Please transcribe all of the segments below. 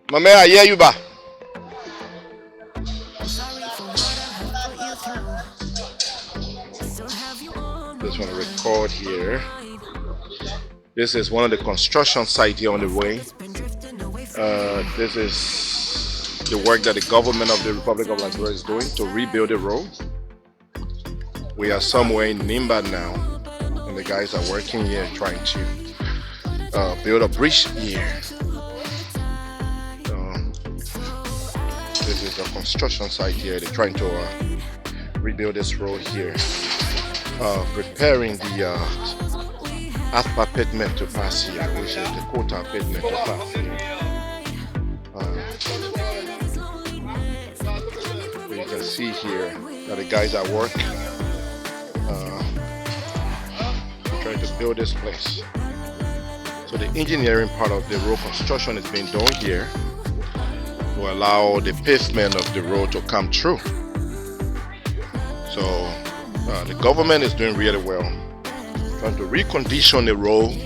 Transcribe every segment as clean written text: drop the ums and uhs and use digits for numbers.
Mama, I hear you, ba. Just want to record here. This is one of the construction sites here on the way. This is the work that the government of the Republic of Liberia is doing to rebuild the road. We are somewhere in Nimba now, and the guys are working here trying to build a bridge here. This is a construction site here. They're trying to rebuild this road here, preparing the asphalt pavement to pass here, which is the quota pavement to pass here. You can see here that the guys are working, trying to build this place. So the engineering part of the road construction is being done here to allow the pavement of the road to come through. So the government is doing really well, trying to recondition the road,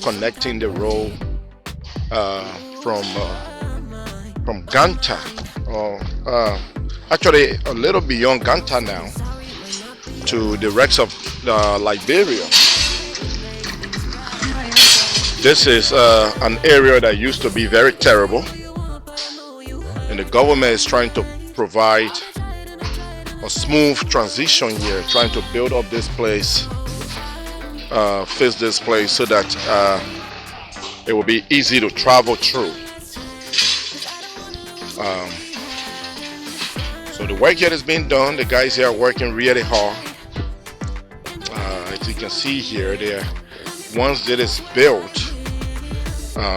connecting the road from Ganta, or actually a little beyond Ganta now, to the rest of Liberia. This is an area that used to be very terrible, and the government is trying to provide a smooth transition here, trying to build up this place, fix this place so that it will be easy to travel through. So the work here is being done. The guys here are working really hard. As you can see here, once it is built,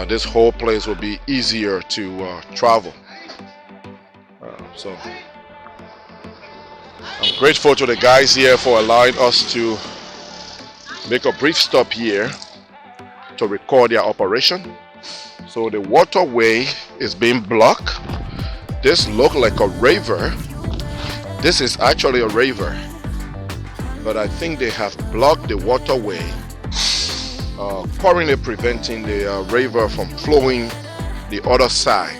this whole place will be easier to travel. So I'm grateful to the guys here for allowing us to make a brief stop here to record their operation. So the waterway is being blocked. This looks like a river. This is actually a river, but I think they have blocked the waterway, currently preventing the river from flowing the other side,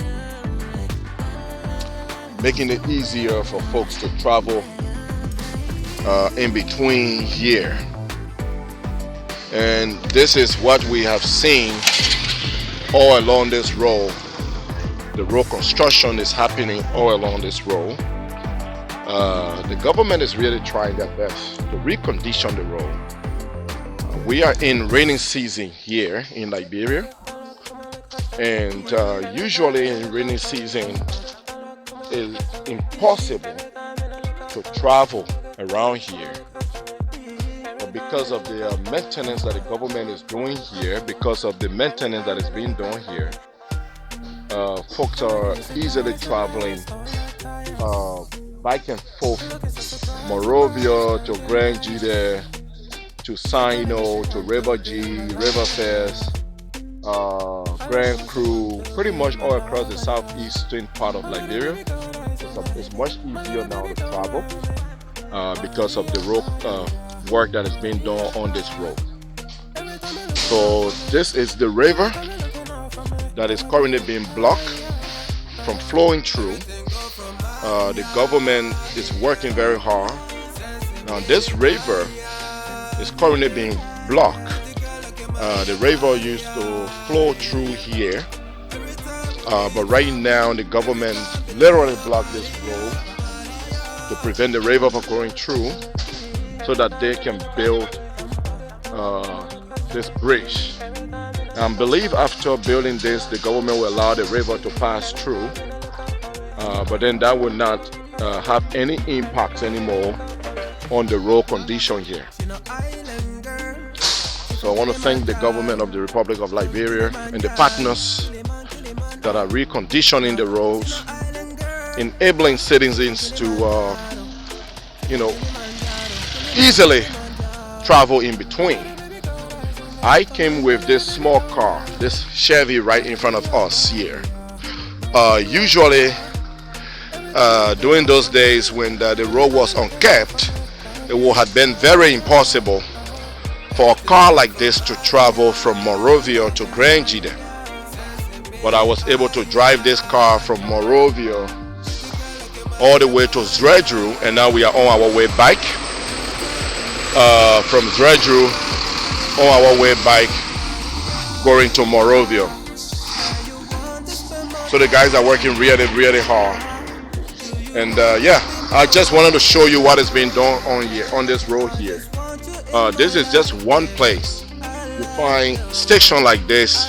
making it easier for folks to travel in between here. And this is what we have seen all along this road. The road construction is happening all along this road. The government is really trying their best to recondition the road. We are in rainy season here in Liberia, and usually in rainy season it's impossible to travel around here. But because of the maintenance that the government is doing here, because of the maintenance that is being done here, folks are easily traveling back and forth, Morovia to Grand Gedeh, to Sino, to River G, Riverfest, Grand Cru, pretty much all across the southeastern part of Liberia. It's much easier now to travel because of the road work that is being done on this road. So this is the river that is currently being blocked from flowing through. The government is working very hard. Now this river is currently being blocked. The river used to flow through here, but right now the government literally blocked this road to prevent the river from going through, so that they can build this bridge. I believe after building this, the government will allow the river to pass through, but then that will not have any impacts anymore on the road condition here. So I want to thank the government of the Republic of Liberia and the partners that are reconditioning the roads, enabling citizens to easily travel in between. I came with this small car, this Chevy right in front of us here. Usually during those days when the road was unkept, it would have been very impossible for a car like this to travel from Morovia to Grand Gedeh. but I was able to drive this car from Monrovia all the way to Zredru, and now we are on our way back. From Zredru on our way back going to Monrovia. So the guys are working really, really hard. And yeah, I just wanted to show you what is being done on this road here. This is just one place. You find stations like this,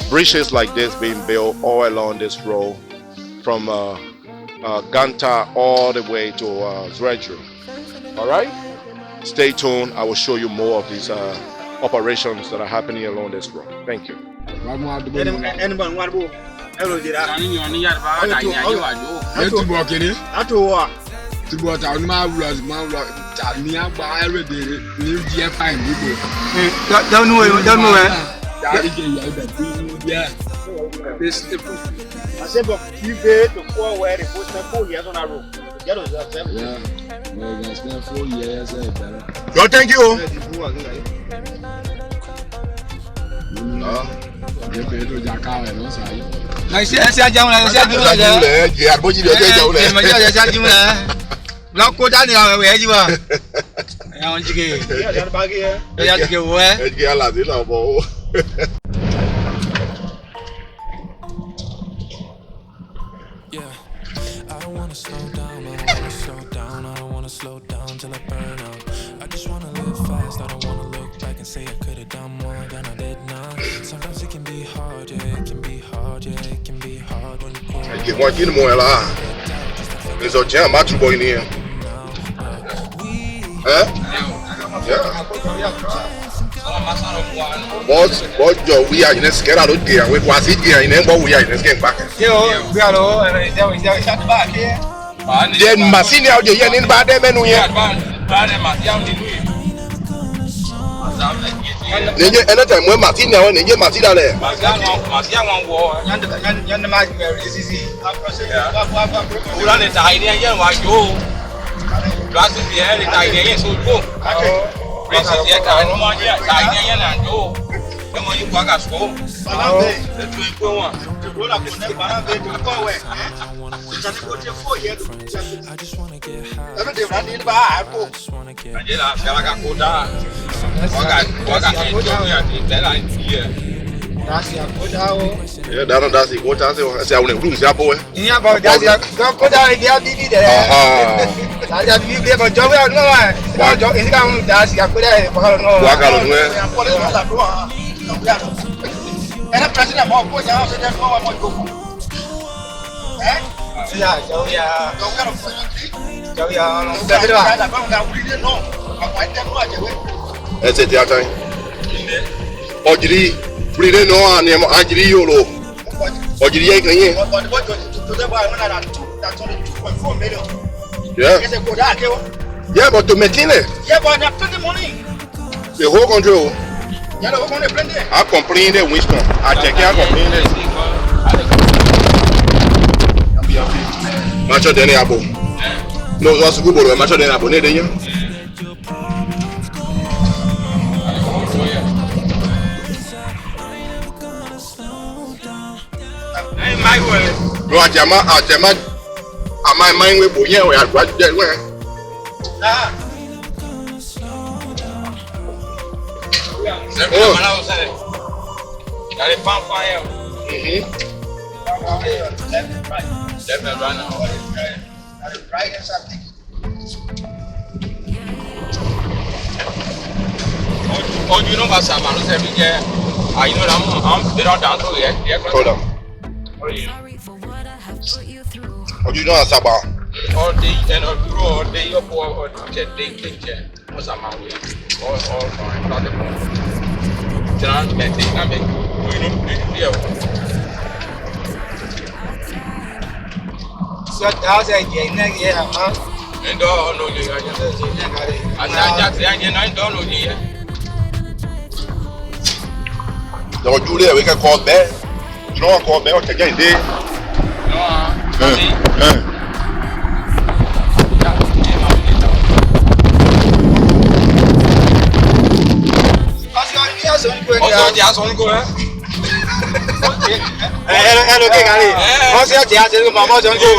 bridges like this being built all along this road from Ganta all the way to Zredru. All right, stay tuned. I will show you more of these operations that are happening along this road. Thank you. I said, but you get to 4 where the postman 4 years on a road. Yeah, well, that's been 4 years. Yo, thank you. Slow down, I don't wanna slow down till I burn out. I just wanna live fast, I don't wanna look back and say I could've done more than I did now. Sometimes it can be hard, yeah, it can be hard, yeah, it can be hard when you go. Get one kid more lá. Eles só tinham macho boy in here. Huh? Yeah. Boss, Joe, we are in a scare out of gear. We was it here in Embo, we are in a scare back. We are all, and they shut back here. Then Massini out the yen in bad menu here. Anytime when Martina went and get Martina there. I just wanna get high. Yeah, that's it. What I say, I want to room, say, boy. Yeah, but that's go down in the there. That's the people job. No, I don't. It's going that's I put it. And a president more put down so there's no one more go. Eh? Yeah, so yeah. Don't get a so yeah, that's it, that time. Ojiri, Frida no, and Ajiri Yolo. Ojiri, yeah, but to maintain it. Yeah, but I put the money. The whole control. Yeah, the whole money blended. I complain that Winston. I check it, I complain that. Macho Denny Abo. No, that's a good boy. Macho Denny Abo. No, my mind will be here. We are right there. Oh, you know what I'm saying? I know they don't dance to it. Hold on. Oh, you know what's about? All day and all day, or day, what's a man with all fine, not the more. John, I make So that's a yeah, huh? and all no, I don't know here. Don't do that, we can call back. You know, call back again, day. Also, Hello, okay, Gary. What's your chance? Mama, don't go.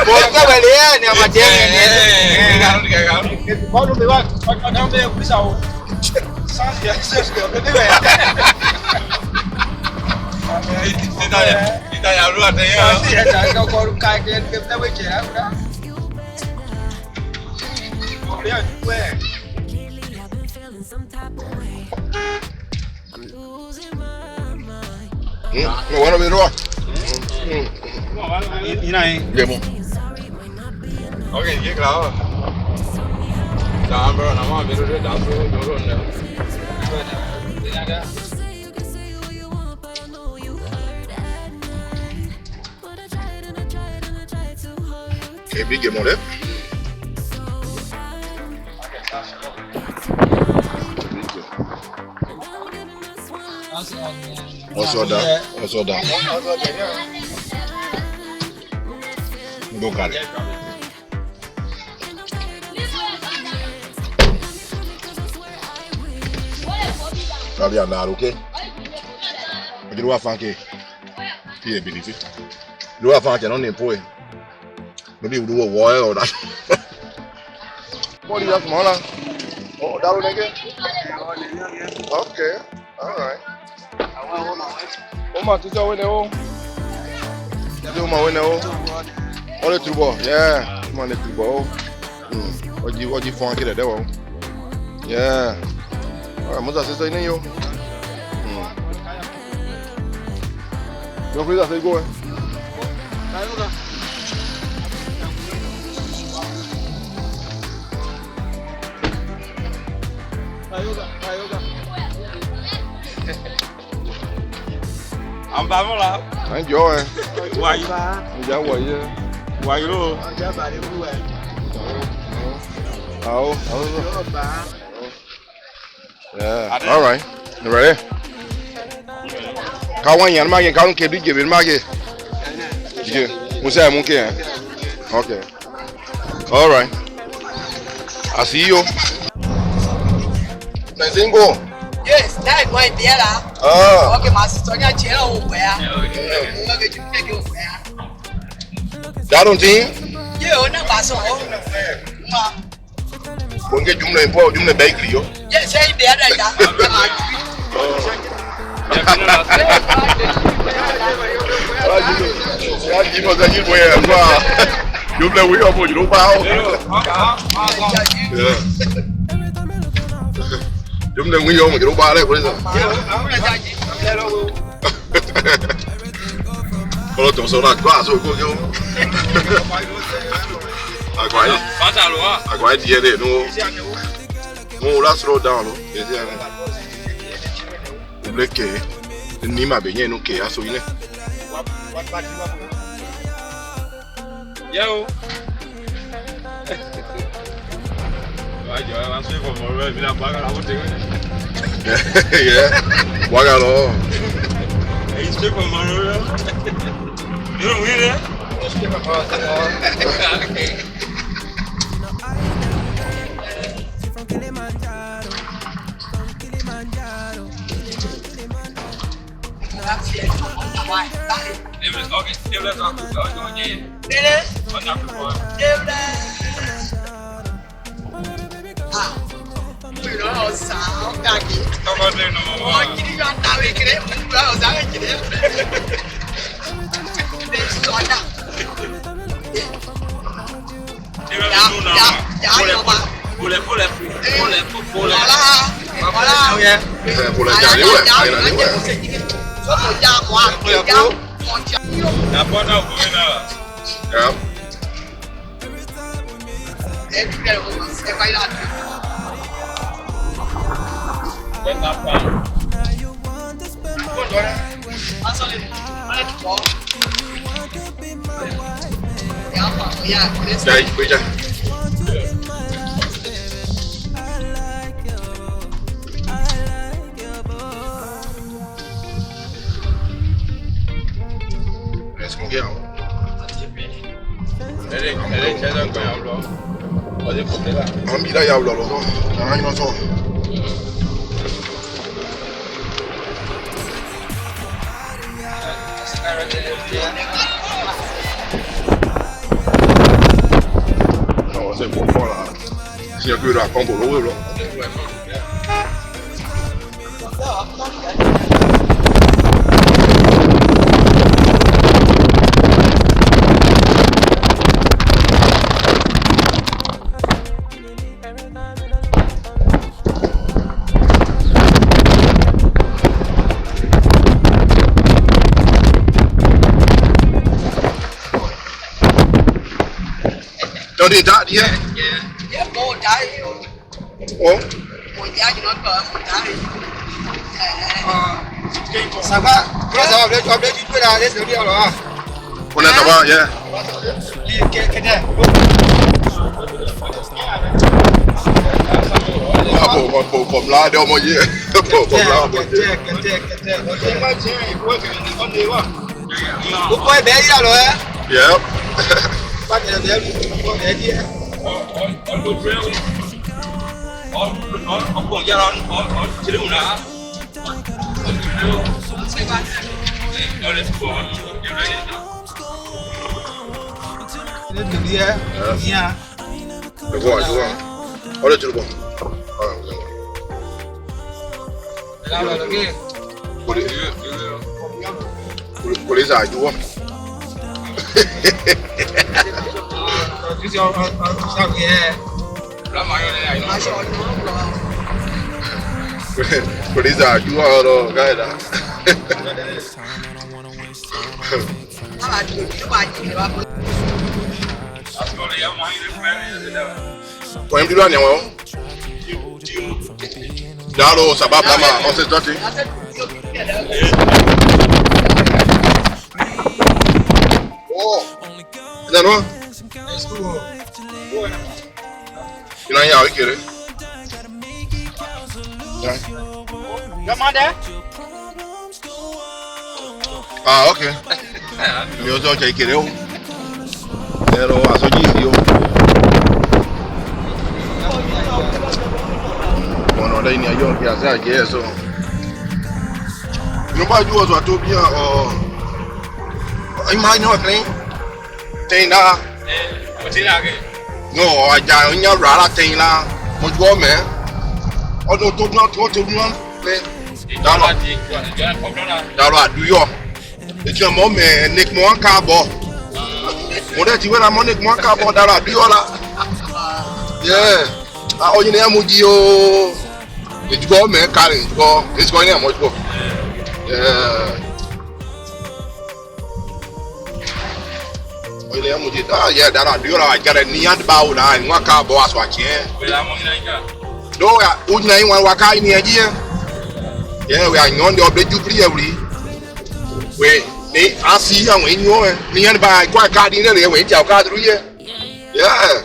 What's the way there? Never change. What do we want? What don't they push out? Sounds just go. Anyway. Kita yang luar tu ya. Kau kau kai ke kita wajib apa? Kau lihat gue. Bueno, mi roa. Ini. Demo. Okay, ye kalau. Dah bro, nama biru dia dah bro, bro ni. Ini ada. Okay, big game on it. What's all that? Go got it. Kali anda okay? Lagi dua fanke. Dia believe it. Dua fanke non ne poe. Maybe we do a wire or that. What is that smaller? Oh, that one again? Okay, alright. Oh, my teacher went there. Do my winner. All the trouble. Yeah, come on, the trouble. What you find here? There, yeah. Alright, what's that sister in you? Don't please, I say go. Anh ba mất là. Anh vô rồi. Quay. Anh giáo quay chứ. Quay luôn. Oh. Yeah. All right. You ready? Kau yang mana kau nak beli je, mana? Je. Musa mungkin. Okay. All right. I see you. Let's go. Yes, that is why there lah. Ah. Okay, masih soalnya cera where. Okay, jumpa ke where. Dah donting? Ye, orang bahasa orang. Mungkin jumlah baik liyo. Yes, saya dia ada ya. Lagi masa ni boleh apa? Jumlah wih apa je lupa. Jumlah wih apa je lupa leh boleh tak? Kalau tu solat gua so kau jom. Agora dia deh no la slow down lo. Dia ni bleke ni ma benye no ke aso ile. Yo. Ayo, langsung kau mau bila bagai aku tengok. Yeah. Waga lo. Ayo step kau mau lo. Yo, mire. Step kau mau. Đây, bây giờ. Let's go get out. Đây, chơi ra quay áo đó. Ở đây cũng đấy là. Anh bị đã giàu rồi đó. Anh nó thôi. Signor Guido a combo lo vuelo. Don't need that, yeah? Yeah, more die. Oh, More die, you not more die. Ça va? Comment ça va? Tu as bien dit que là, laisse le dire là. on est là-bas, yeah. Gedeh. Ah, pour là, de mon Dieu. Pour là, mon Dieu. Pourquoi est bien là là? Yeah. Pas de bien, pourquoi bien dire? Bien. Je vois. On est tout bon. Pour les aïeux. Pour les aïeux, alors, gars là. Kwa mtu nani wao? Dalo sababu kama on s'est doté. Oh. Nano? Ina ya wikere. Ya. Demande. Ah, okay. Yo so che kireo. Pero asoji Bueno, là il n'y a rien qui a ça qui est ça. Nous pas jouer sur tout bien imagine what thing. Thing là. Non, aja nya rara thing là. Mo jouer mais. On tout bien. Dans la du yo. Et tu mo mais nek mo ka bo. Mo de ti we la mo nek mo ka bo dans la du yo là. Yeah. Ah, on y est à Moudi. Et tu vois, mais carré, tu vois, et tu connais à moi, tu vois. On y est à Moudi. Ah, yeah, dans la dure, là, il y a des nians de baou là, et moi, quand bois soit tien. Non, où n'y a un waka, il n'y a rien. Yeah, we are non de obé du prix, oui. Oui, mais ainsi, on est non, nian de baou, quoi, cardinal, et oui, tu as cadre, oui. Yeah.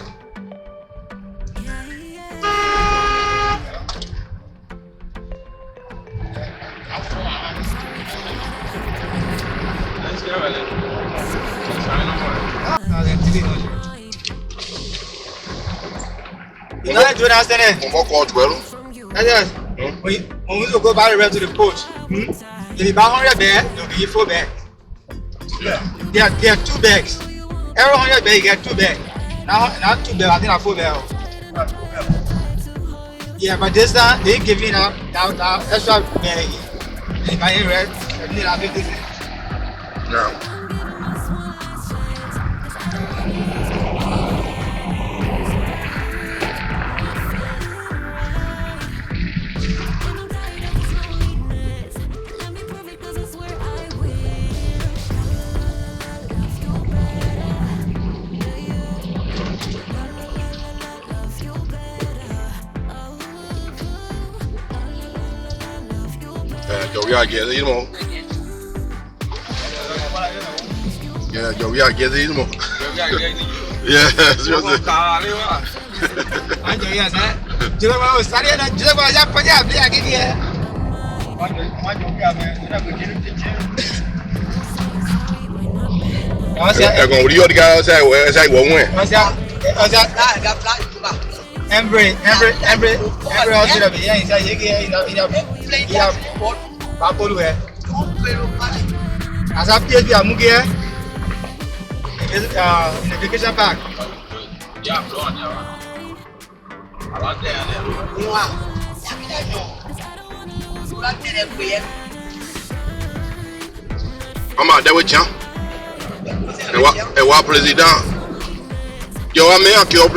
You know what you understand? On va quoi, tu vois, Yes. When we go buy the rest to the coach, if you buy 100 bags, you'll give you 4 bags. There are 2 bags. Every 100 bags, you get 2 bags. Now 2 bags, I think I 4 bags. Yeah, but this time, they give you now extra bag. If you buy the rest, you need to have this. No. Yo, we are Gedeh, you know. Yeah, yo, we are Gedeh, you know. Yeah, seriously. They're going to read the guy outside one way. Every hospital, as I paid you, I'm here in the vacation park. Around there. I'm out there with you. Et président. Yo, I'm here qui on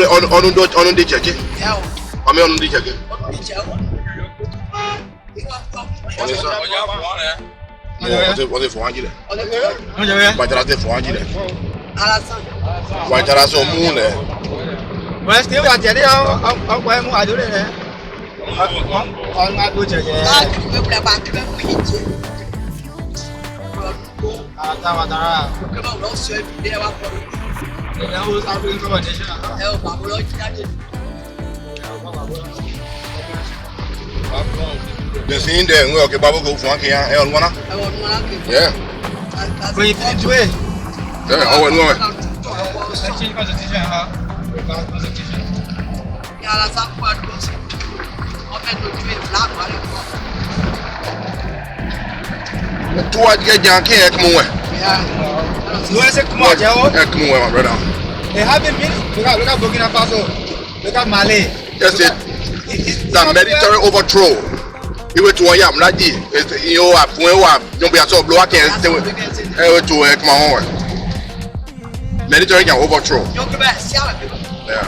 dit checker. I'm on dit checker. On est ça. On est fort là. Vai trazer fort là. Vai trazer o mundo. Mas que vai ter ao vai mu adu le. On ma do che. Tá, tá. Que não não sei de lá por. Eu sabe que vai ter. Eu vou lá de The scene there, we okay, Baba go for one. Yeah. Wait, wait. Yeah, oh, no. Tu vas get Yankee, come on. Come on, come on, my brother. They haven't been. Look at Burkina Faso. Look at Mali. That's it. The military overthrow. He went to a yam like this. You know, don't be a so blow. I can't to come on. Military can overthrow. Yeah.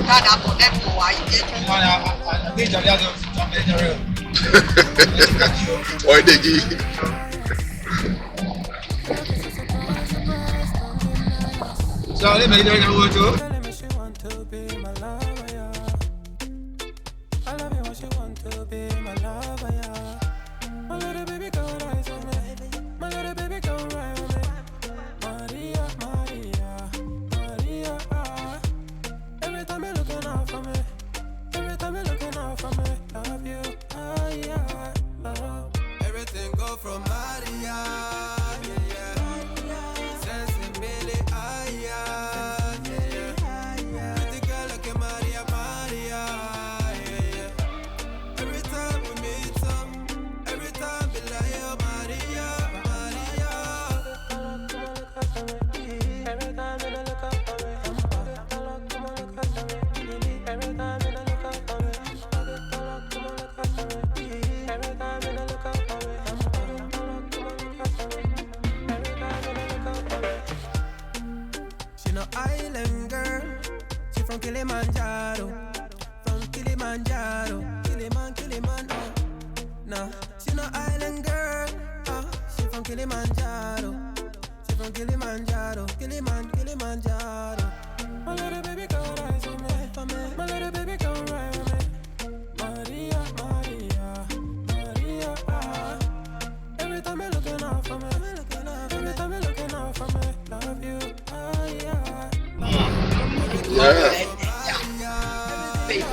Why they give? So they military can overthrow.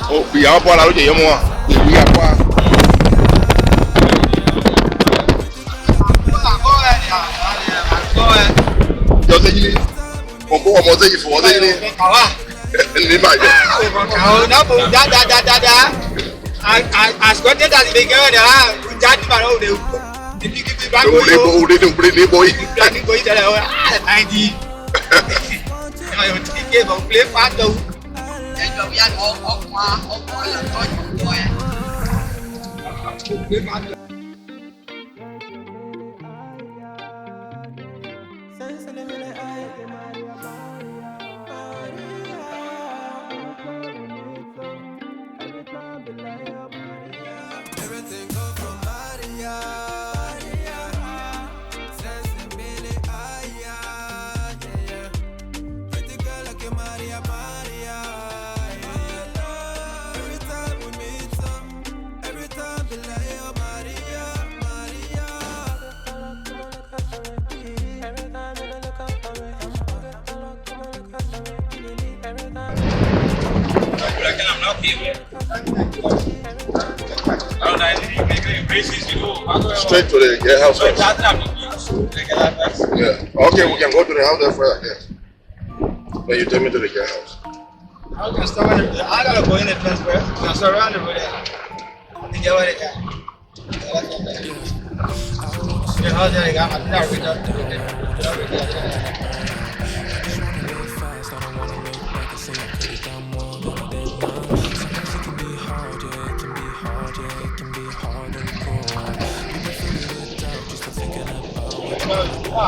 Oh, puis il y a un point là, il y a moi. Il y a quoi? Yo sé que on peut commencer il faut on sait que ni mal. Na bu da. As got that as big girl da. Jadi baru de. Dipikir baru. Udah boy. Planning boy dah. ID. Ayo tiket bang play padu. Straight to the house first. Yeah. Okay, we can go to the house first, I guess. Then you take me to the guest house. I gotta go in the fence first. I'm surrounded with it. I think you're right. The house I got my dad with I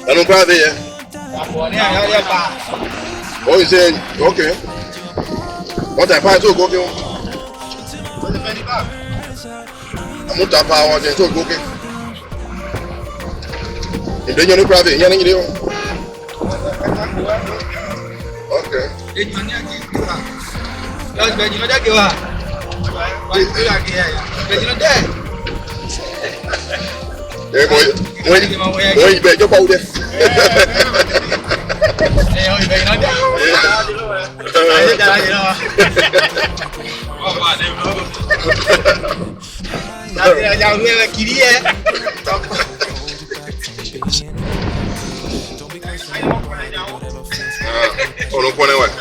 don't cry there. Oh, he said, okay. What I find so go okay. I'm not that power, then so go okay. And then you cry there, you're not okay. Hey boy, you better jump out there. Oh, no point anyway.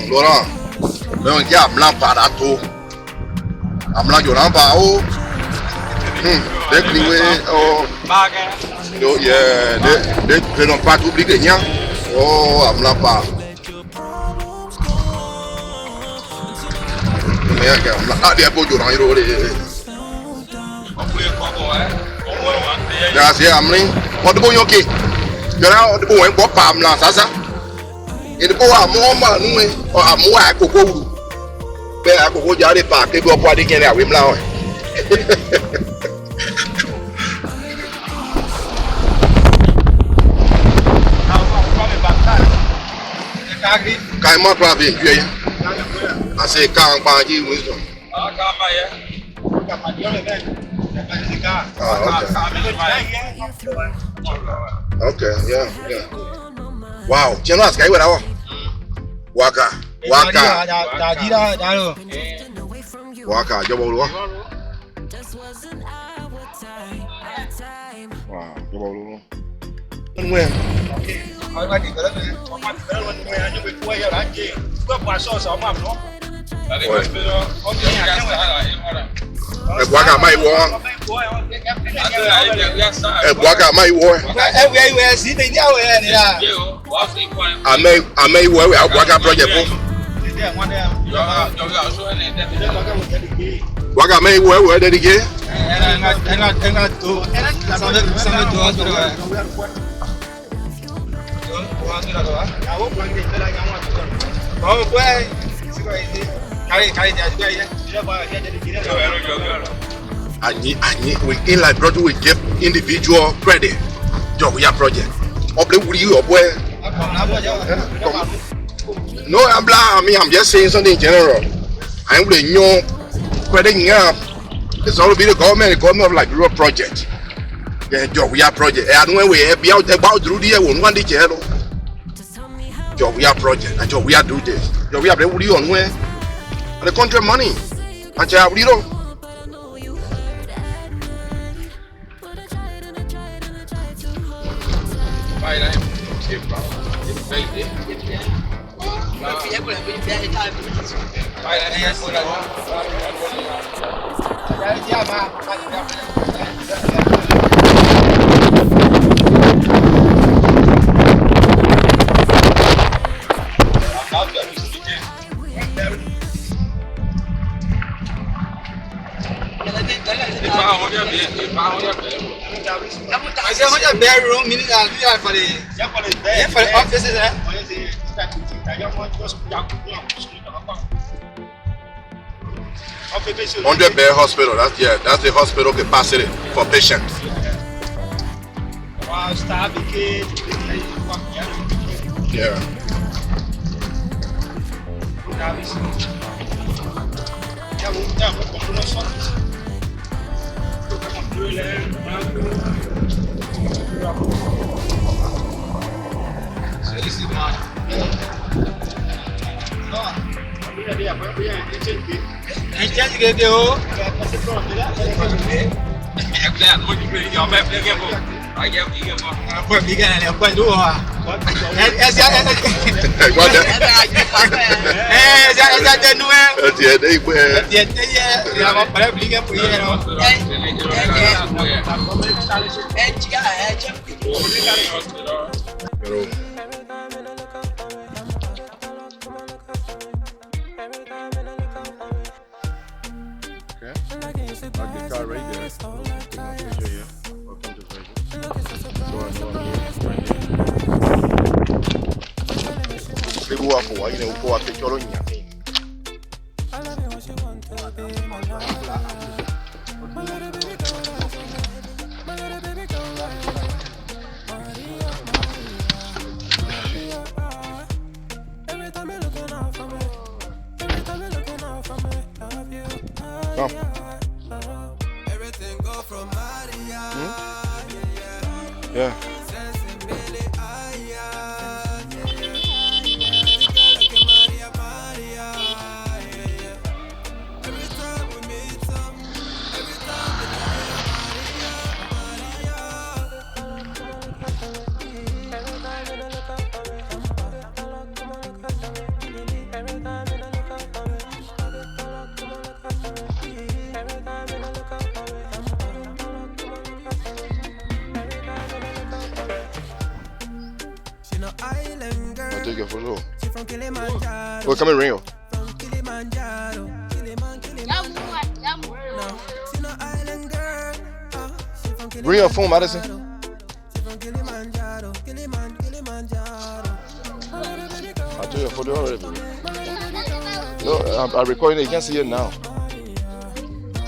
Laurent, mais on dit à blanc par à tout. À blanc, il y aura un par haut. Oh, yeah, they don't pas oublier que rien. Oh, à blanc par. Mais ah, des beaux jours dans les. Là, c'est Amlin. On doit y aller. Il y a un bon bon par blanc, ça. Il faut avoir nous ou à coco. Ben à coco j'arrive pas que doit pas dire qu'il y a là. Quand moi pas bien puis assez quand pas dire oui. Okay, yeah. Wow, tiens là, c'est quoi là? Waka. Waka, je vois là. Wow, je vois là. Ouais. Waka mai wo. Waka mai wo. See the new Amei wo we Waka project po. Waka mai wo we dedicate. We in like project we give individual credit. Job we are project. Oble wuri your boy. No, I'm just saying something in general. I'm with new credit up. It's all be the government of like real project. Yeah, job we are project. And when we be out about through the one day hello. Job we are project. And job we are do this. Job we are wuri on where the country money. And job we don't. I said, how bedroom meaning for the offices, eh? 100-bed hospital. That's the hospital capacity for patients. Yeah. Okay, oh. Buat bigan ni, buat dua. Saya dua. Dia ada ibu. Dia dia apa pada bigan punya no. Pero the car right there. Welcome to Yeah. I'll take your photo. Oh, come and ring. Bring your phone, Madison. I took your photo already. No, I'm recording it. You can't see it now.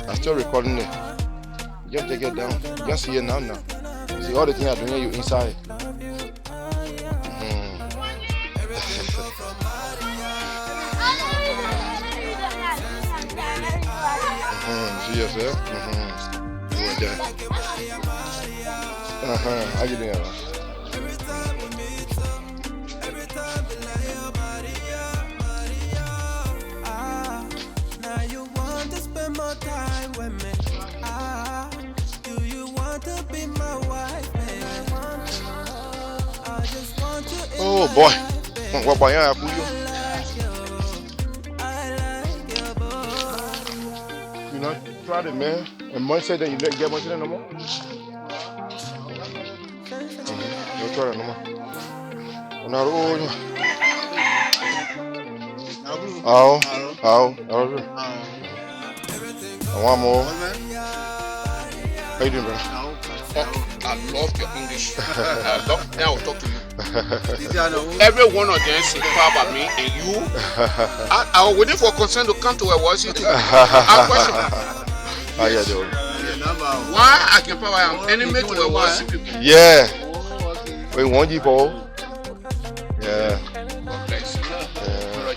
I'm still recording it. You have to take it down. You can see it now. See all the things I'm doing, you inside. See yourself? You want that? How you doing? Now you want to spend more time with me. Do you want to be my wife, baby? I just want you in Oh boy. What boy are you? You know, try it, man. And Mom said that you didn't get much of that no more. Don't try it no more. Now, one more. How you doing, bro? I love your English. I love that I will talk to you. Every one of them say about me and you. I was waiting for consent to come to a Washington. I question. Yeah, dude. Why I can power am enemy to a Washington people? Yeah. We want you, Paul. Yeah. God bless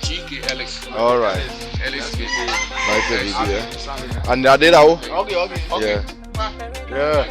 you. Alex. All right. Alex. Nice to meet you. And I did all. Okay. Yeah. Yeah.